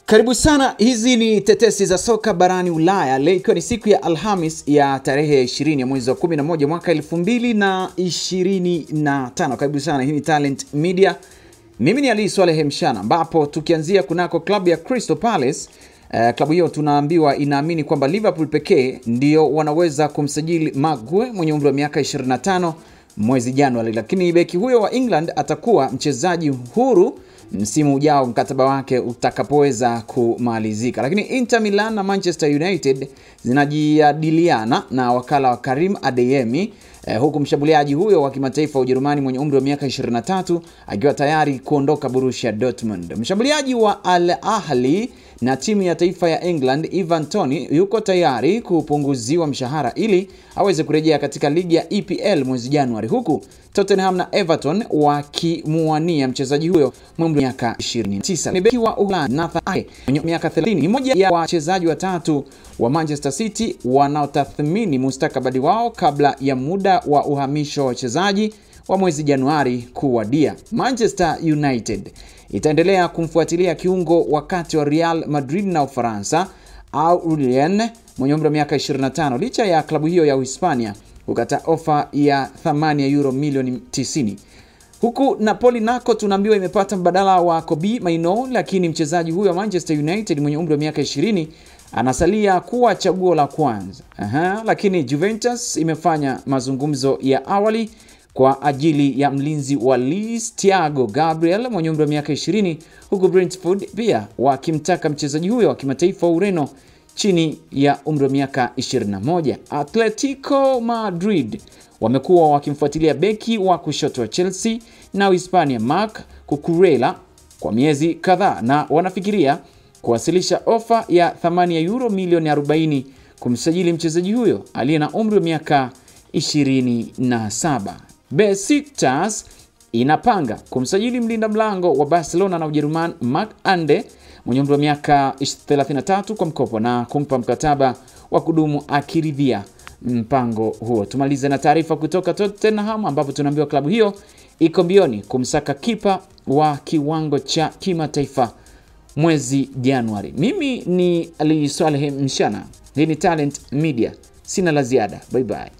Karibu sana, hizi ni tetesi za soka barani Ulaya. Leo ikiwa ni siku ya Alhamis ya tarehe 20 ya mwezi wa 11 mwaka 2025. Karibu sana, hii ni Talent Media. Mimi ni Ali Swaleh Mshana, ambapo tukianzia kunako klabu ya Crystal Palace. Klabu hiyo tunaambiwa inaamini kwamba Liverpool pekee ndio wanaweza kumsajili Maguire mwenye umri wa miaka 25 mwezi Januari, lakini beki huyo wa England atakuwa mchezaji huru msimu ujao mkataba wake utakapoweza kumalizika. Lakini Inter Milan na Manchester United zinajadiliana na wakala wa Karim Adeyemi, huku mshambuliaji huyo wa kimataifa wa Ujerumani mwenye umri wa miaka 23 akiwa tayari kuondoka Borussia Dortmund. Mshambuliaji wa Al Ahly na timu ya taifa ya England Ivan Toney yuko tayari kupunguziwa mshahara ili aweze kurejea katika ligi ya EPL mwezi Januari, huku Tottenham na Everton wakimuania mchezaji huyo mwenye miaka 29. Ni beki wa Uholanzi Nathan Ake mwenye miaka 30, ni mmoja ya wachezaji watatu wa Manchester City wanaotathmini mustakabali wao kabla ya muda wa uhamisho wa wachezaji wa mwezi Januari kuwadia. Manchester United itaendelea kumfuatilia kiungo wakati wa Real Madrid na Ufaransa Aurelien mwenye umri wa miaka 25, licha ya klabu hiyo ya Uhispania kukata ofa ya thamani ya euro milioni 90. Huku Napoli nako tunaambiwa imepata mbadala wa Kobbie Mainoo, lakini mchezaji huyo wa Manchester United mwenye umri wa miaka 20 anasalia kuwa chaguo la kwanza. Lakini Juventus imefanya mazungumzo ya awali kwa ajili ya mlinzi wa Leeds Thiago Gabriel mwenye umri wa miaka 20, huku Brentford pia wakimtaka mchezaji huyo wa kimataifa wa Ureno chini ya umri wa miaka 21. Atletico Madrid wamekuwa wakimfuatilia beki wa kushoto wa Chelsea na Uhispania Marc Cucurella kwa miezi kadhaa, na wanafikiria kuwasilisha ofa ya thamani ya euro milioni 40 kumsajili mchezaji huyo aliye na umri wa miaka 27. Besiktas inapanga kumsajili mlinda mlango wa Barcelona na Ujerumani Marc Ande mwenye umri wa miaka 33 kwa mkopo na kumpa mkataba wa kudumu akiridhia mpango huo. Tumalize na taarifa kutoka Tottenham, ambapo tunaambiwa klabu hiyo iko mbioni kumsaka kipa wa kiwango cha kimataifa mwezi Januari. Mimi ni Ali Swaleh Mshana, hii ni Talent Media. Sina la ziada. Bye bye.